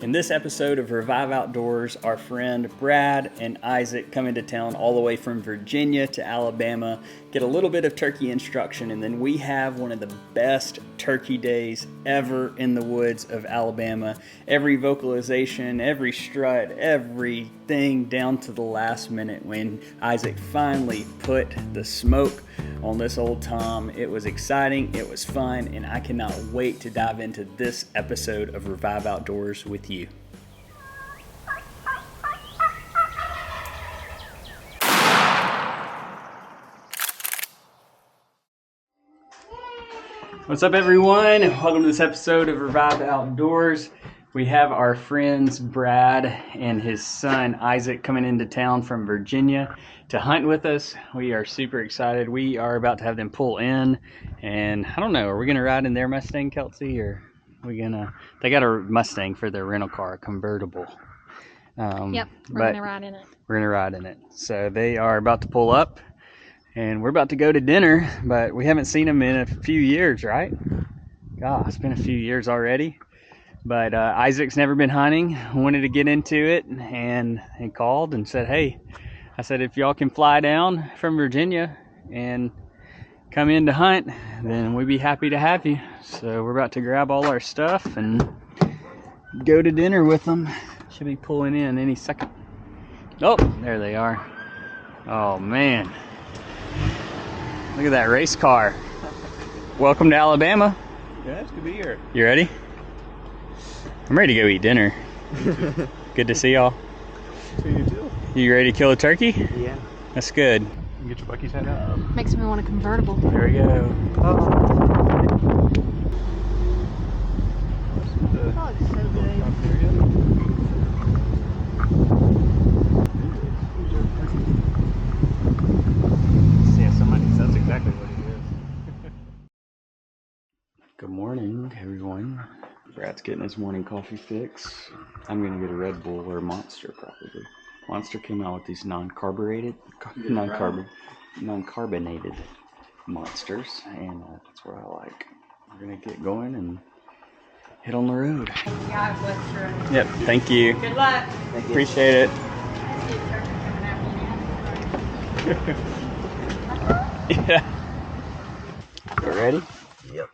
In this episode of Revive Outdoors, our friend Brad and Isaac come into town all the way from Virginia to Alabama, get a little bit of turkey instruction, and then we have one of the best turkey days ever in the woods of Alabama. Every vocalization, every strut, everything down to the last minute when Isaac finally put the smoke on this old Tom. It was exciting, it was fun, and I cannot wait to dive into this episode of Revive Outdoors with you. What's up, everyone? Welcome to this episode of Revive Outdoors. We have our friends Brad and his son Isaac coming into town from Virginia to hunt with us. We are super excited. We are about to have them pull in, and I don't know, are we going to ride in their Mustang, Kelsey, or are we going to... They got a Mustang for their rental car, a convertible. Yep, we're going to ride in it. We're going to ride in it. So they are about to pull up, and we're about to go to dinner, but we haven't seen them in a few years, right? God, it's been a few years already. But Isaac's never been hunting, wanted to get into it, and he called and said, hey, I said, if y'all can fly down from Virginia and come in to hunt, then we'd be happy to have you. So we're about to grab all our stuff and go to dinner with them. Should be pulling in any second. Oh, there they are. Oh, man. Look at that race car. Welcome to Alabama. Yeah, it's good to be here. You ready? I'm ready to go eat dinner. Good to see y'all. See you too. You ready to kill a turkey? Yeah. That's good. You can get your Buc-ee's hat out. Makes me want a convertible. There we go. Oh, it's so good. Yeah, that's exactly what it is. Good morning, everyone. Brad's getting his morning coffee fix. I'm gonna get a Red Bull or Monster probably. Monster came out with these non-carbonated monsters, and that's what I like. We're gonna get going and hit on the road. God bless you. Yep, thank you. Good luck. Appreciate it. Yeah. You ready? Yep.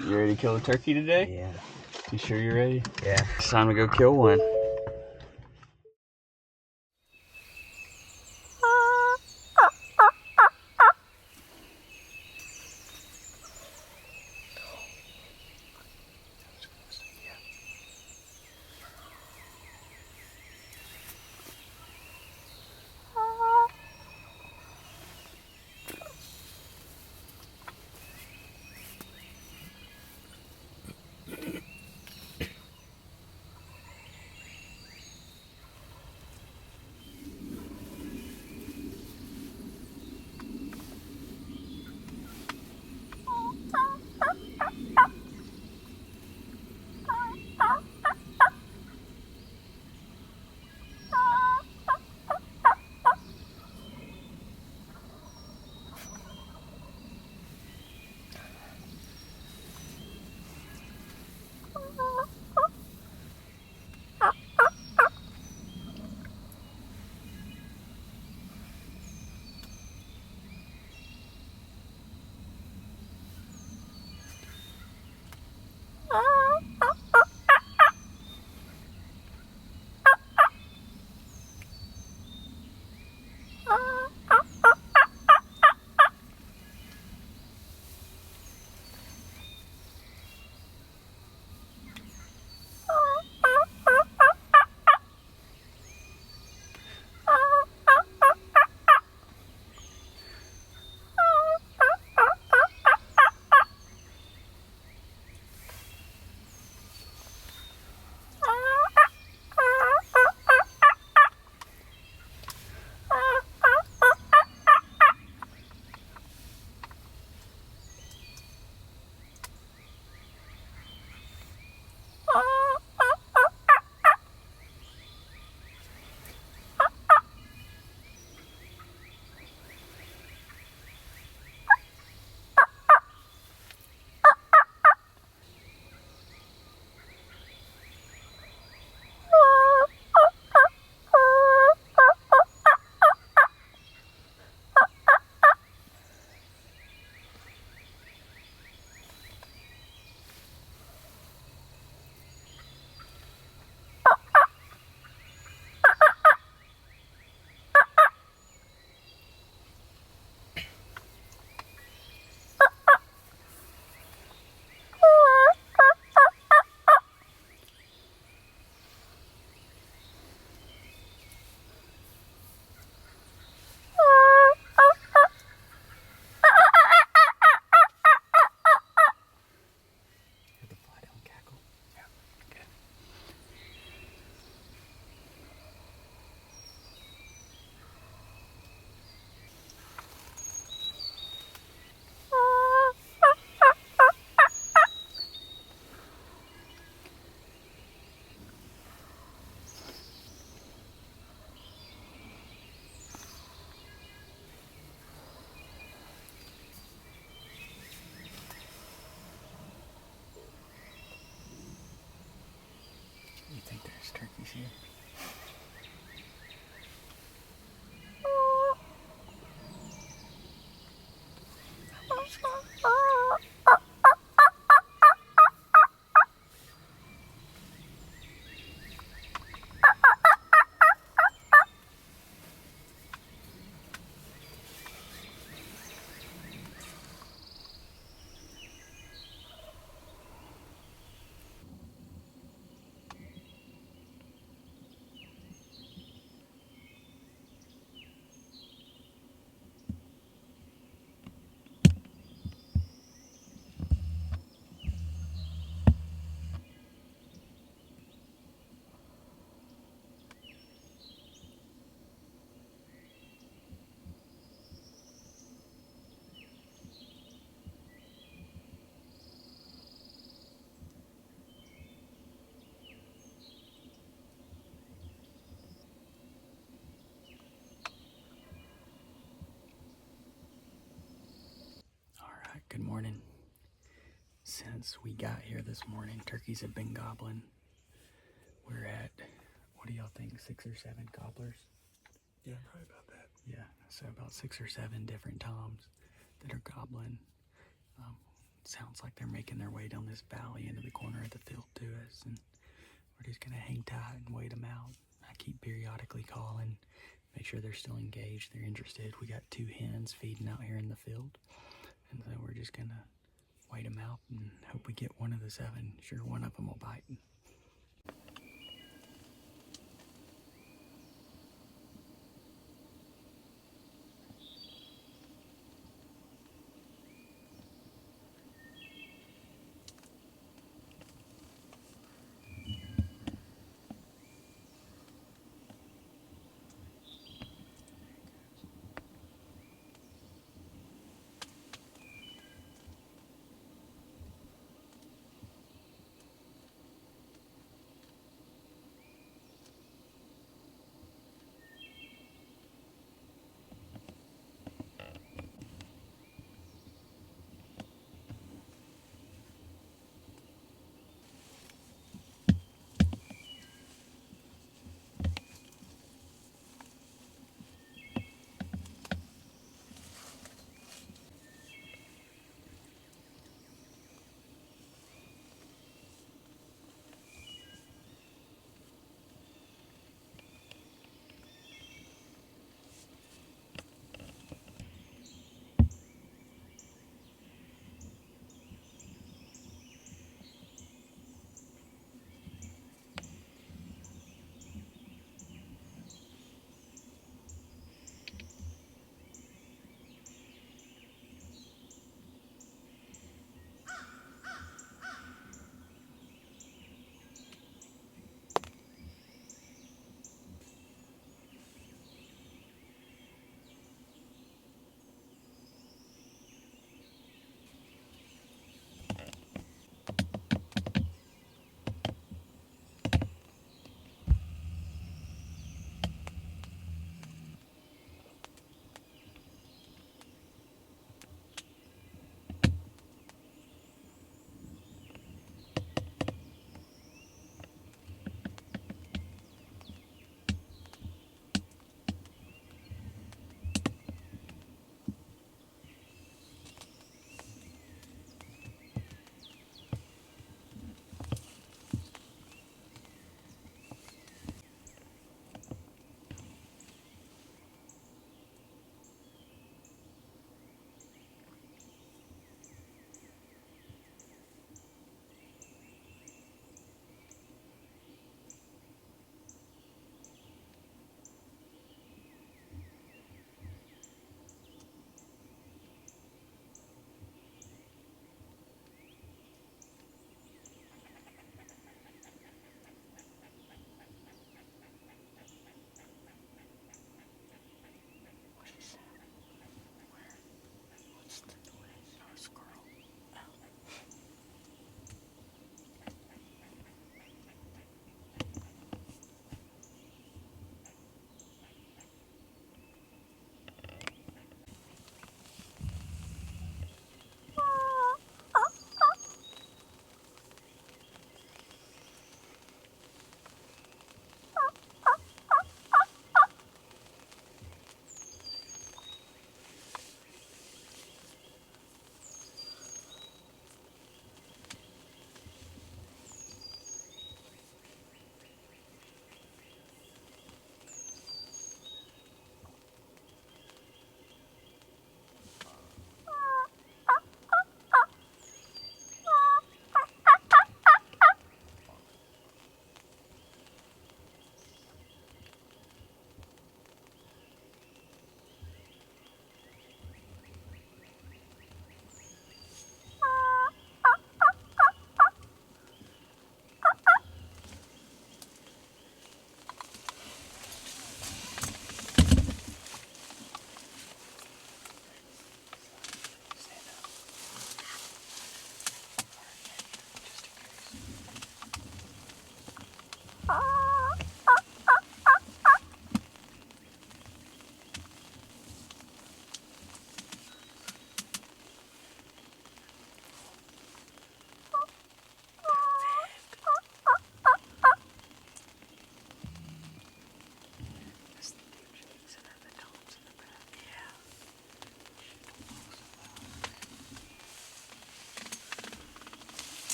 You ready to kill a turkey today? Yeah. You sure you're ready? Yeah. It's time to go kill one. think there's turkeys here. Good morning. Since we got here this morning, turkeys have been gobbling. We're at, what do y'all think, 6 or 7 gobblers? Yeah, probably about that. Yeah, so about 6 or 7 different toms that are gobbling. Sounds like they're making their way down this valley into the corner of the field to us, and we're just gonna hang tight and wait them out. I keep periodically calling, make sure they're still engaged, they're interested. We got 2 hens feeding out here in the field. And so we're just gonna wait them out and hope we get one of the 7. Sure, one of them will bite.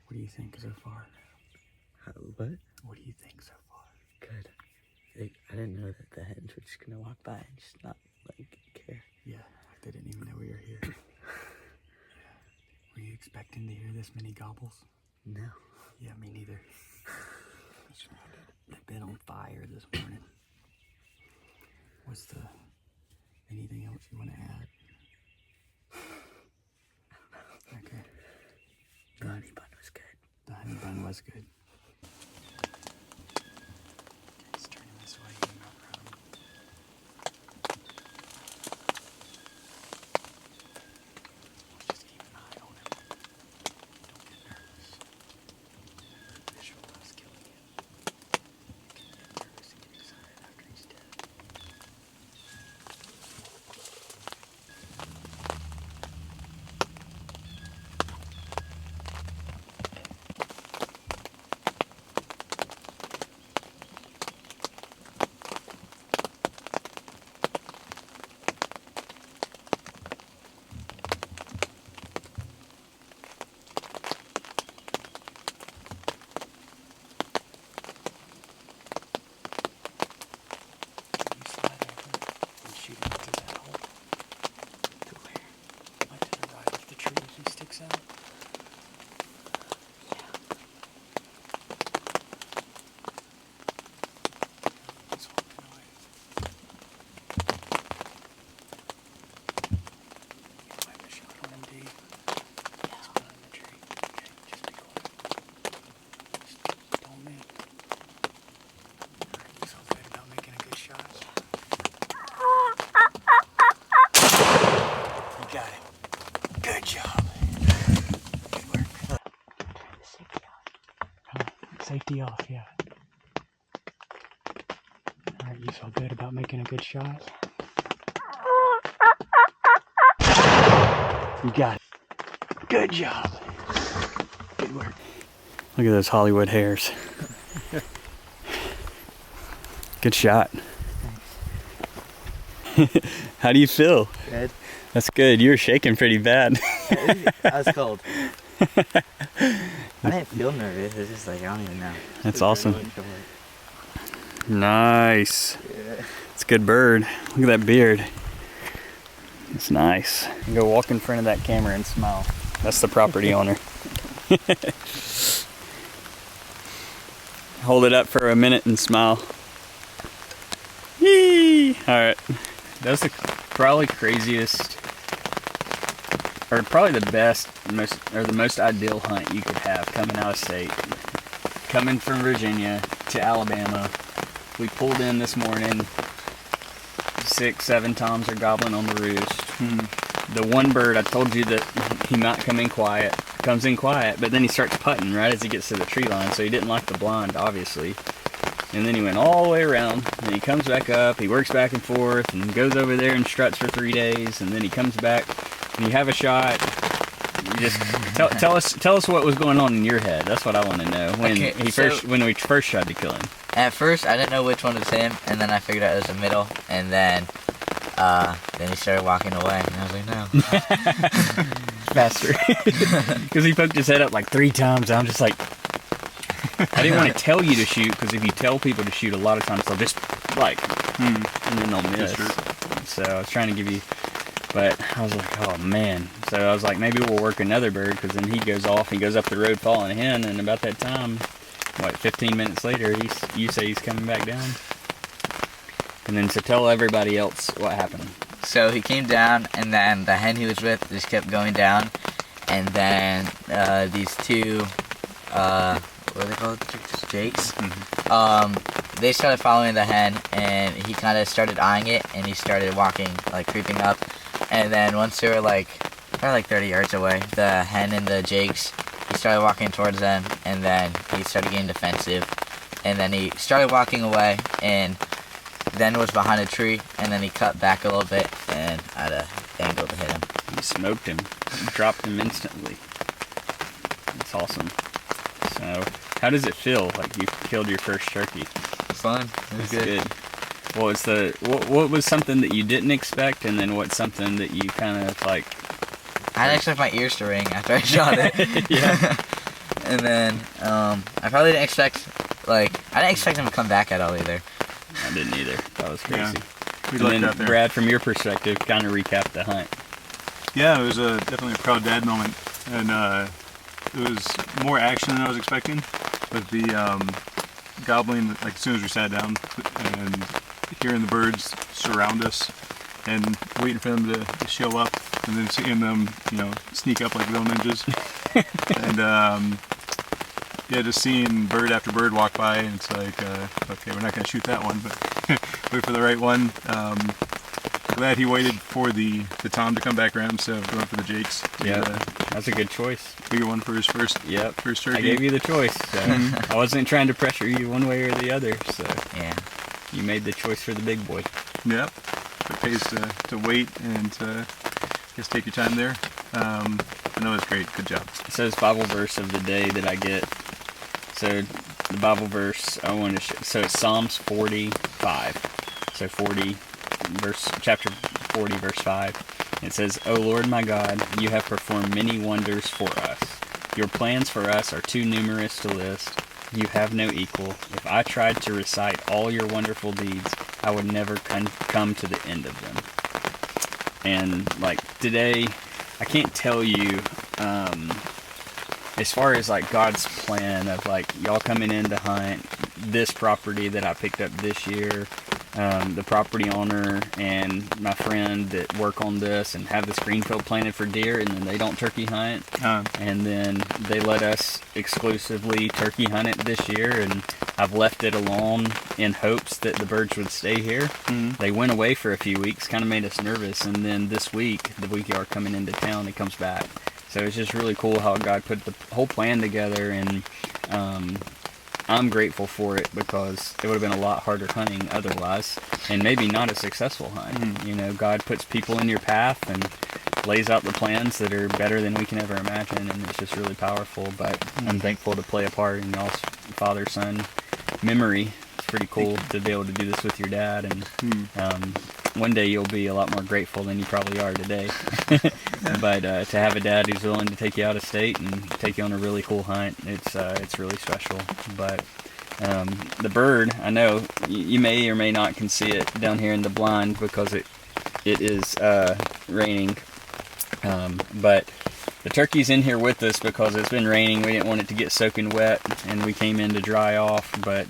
What do you think so far? What? What do you think so far? Good. I didn't know that the hens were just gonna walk by and just not like care. Yeah, like they didn't even know we were here. Yeah. Were you expecting to hear this many gobbles? No. Yeah, me neither. They've been on fire this morning. What's anything else you want to add? Okay. The honey bun was good. The honey bun was good. Okay, he's turning this way. You're not around. Just keep an eye on him. Don't get nervous. Visual is killing you. You can get nervous and get excited after he's dead. Got it. Good job. Good work. Safety off, yeah. All right, you feel good about making a good shot? You got it. Good job. Good work. Look at those Hollywood hairs. Good shot. How do you feel? Good. That's good. You were shaking pretty bad. I was cold. I didn't feel nervous. It's just like, I don't even know. That's awesome. Nice. Yeah. It's a good bird. Look at that beard. It's nice. Go walk in front of that camera and smile. That's the property owner. Hold it up for a minute and smile. Yee! Alright. That's the probably craziest, or probably the best, the most ideal hunt you could have coming out of state. Coming from Virginia to Alabama. We pulled in this morning. 6, 7 toms are gobbling on the roost. The one bird, I told you that he might come in quiet. Comes in quiet, but then he starts putting right as he gets to the tree line, so he didn't lock the blind, obviously. And then he went all the way around, and he comes back up, he works back and forth, and goes over there and struts for 3 days, and then he comes back, and you have a shot. You just tell us what was going on in your head. That's what I want to know. When we first tried to kill him. At first, I didn't know which one was him, and then I figured out it was the middle, and then he started walking away, and I was like, no. Faster. Because he poked his head up like 3 times, and I'm just like, I didn't want to tell you to shoot, because if you tell people to shoot, a lot of times they'll just like, and then they'll miss. So I was trying to give you, but I was like, oh man. So I was like, maybe we'll work another bird, because then he goes off, he goes up the road following a hen, and about that time, 15 minutes later, you say he's coming back down. And then so tell everybody else what happened. So he came down, and then the hen he was with just kept going down, and then these two, what are they called? Jakes? They started following the hen, and he kind of started eyeing it, and he started walking, like creeping up, and then once they were probably like 30 yards away, the hen and the jakes, he started walking towards them, and then he started getting defensive, and then he started walking away, and then was behind a tree, and then he cut back a little bit, and I had an angle to hit him. You smoked him. You dropped him instantly. That's awesome. So, how does it feel like you killed your first turkey? It's fun. It was good. What was something that you didn't expect, and then what's something that you kind of like... I didn't expect my ears to ring after I shot it. Yeah. And then, I probably didn't expect, I didn't expect him to come back at all either. I didn't either. That was crazy. Yeah. And then, Brad, from your perspective, kind of recap the hunt. Yeah, it was definitely a proud dad moment, and it was more action than I was expecting. But the gobbling, as soon as we sat down, and hearing the birds surround us, and waiting for them to show up, and then seeing them, sneak up like little ninjas, and just seeing bird after bird walk by, and it's like, okay, we're not going to shoot that one, but wait for the right one. Glad he waited for the tom to come back around instead of going for the jakes. Yeah, that's a good choice. Bigger one for his first turkey. I gave you the choice, so I wasn't trying to pressure you one way or the other, so yeah, you made the choice for the big boy. Yep, it pays to wait and just take your time there. I know it's great. Good job. It says Bible verse of the day that I get. So the Bible verse I want to so it's Psalms 45. So chapter 40, verse 5. It says, "O Lord my God, you have performed many wonders for us. Your plans for us are too numerous to list. You have no equal. If I tried to recite all your wonderful deeds, I would never come to the end of them." And today, I can't tell you, as far as God's plan of y'all coming in to hunt this property that I picked up this year, the property owner and my friend that work on this and have this green field planted for deer, and then they don't turkey hunt, and then they let us exclusively turkey hunt it this year, and I've left it alone in hopes that the birds would stay here. They went away for a few weeks, kind of made us nervous, and then this week, the week you are coming into town, it comes back. So it's just really cool how God put the whole plan together, and I'm grateful for it because it would have been a lot harder hunting otherwise, and maybe not a successful hunt. You know, God puts people in your path and lays out the plans that are better than we can ever imagine, and it's just really powerful. But I'm thankful to play a part in y'all's father-son memory. It's pretty cool to be able to do this with your dad, and one day you'll be a lot more grateful than you probably are today. But to have a dad who's willing to take you out of state and take you on a really cool hunt, it's really special. But the bird, I know you may or may not can see it down here in the blind because it is raining. But the turkey's in here with us because it's been raining. We didn't want it to get soaking wet, and we came in to dry off. But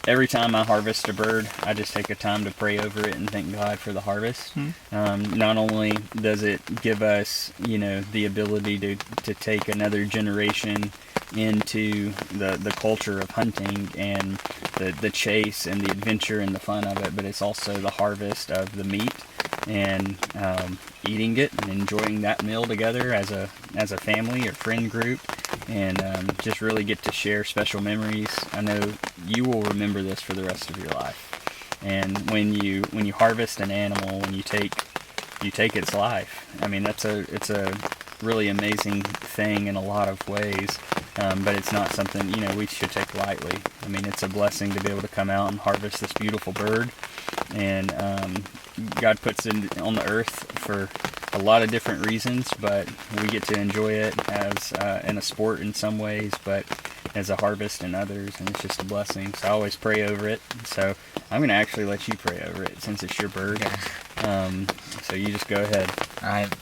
every time I harvest a bird, I just take a time to pray over it and thank God for the harvest. Not only does it give us, you know, the ability to take another generation into the culture of hunting and the chase and the adventure and the fun of it, but it's also the harvest of the meat and eating it and enjoying that meal together as a family or friend group, and just really get to share special memories. I know you will remember this for the rest of your life. And when you harvest an animal, when you take its life, I mean, it's a really amazing thing in a lot of ways. But it's not something, you know, we should take lightly. I mean, it's a blessing to be able to come out and harvest this beautiful bird. And God puts it on the earth for a lot of different reasons, but we get to enjoy it as in a sport in some ways, but as a harvest in others, and it's just a blessing. So I always pray over it. So I'm going to actually let you pray over it since it's your bird. So you just go ahead. All right.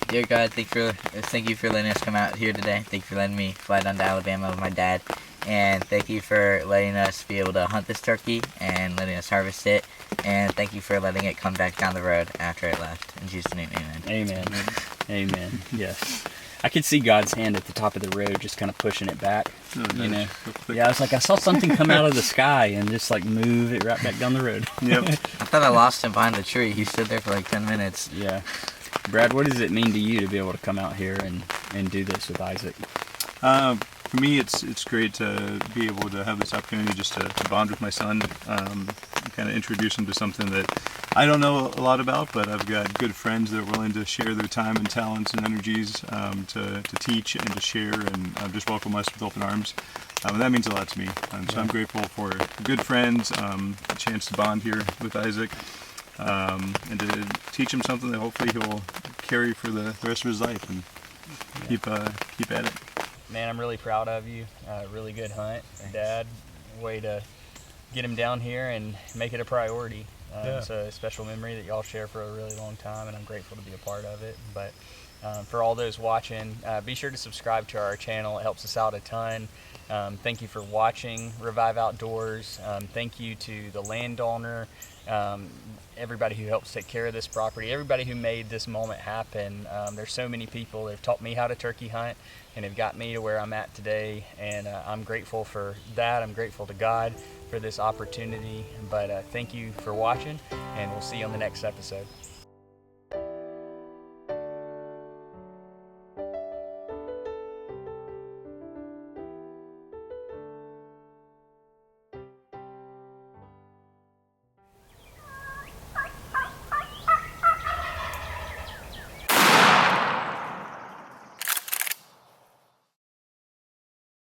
Dear God, thank you for letting us come out here today. Thank you for letting me fly down to Alabama with my dad. And thank you for letting us be able to hunt this turkey and letting us harvest it. And thank you for letting it come back down the road after it left. In Jesus' name, amen. Amen. Amen. Yes. I could see God's hand at the top of the road just kind of pushing it back. You know? Yeah, I was like, I saw something come out of the sky and just like move it right back down the road. Yep. I thought I lost him behind the tree. He stood there for like 10 minutes. Yeah. Brad, what does it mean to you to be able to come out here and do this with Isaac? For me, it's great to be able to have this opportunity just to bond with my son, kind of introduce him to something that I don't know a lot about, but I've got good friends that are willing to share their time and talents and energies to teach and to share, and just welcome us with open arms. And that means a lot to me. So I'm grateful for good friends, a chance to bond here with Isaac, and to teach him something that hopefully he'll carry for the rest of his life and keep at it. Man, I'm really proud of you. Really good hunt, Dad. Way to get him down here and make it a priority. It's a special memory that y'all share for a really long time, and I'm grateful to be a part of it. But for all those watching, be sure to subscribe to our channel. It helps us out a ton. Thank you for watching Revive Outdoors. Thank you to the landowner, everybody who helps take care of this property, everybody who made this moment happen. There's so many people that have taught me how to turkey hunt and have got me to where I'm at today, and I'm grateful for that. I'm grateful to God for this opportunity. But thank you for watching, and we'll see you on the next episode.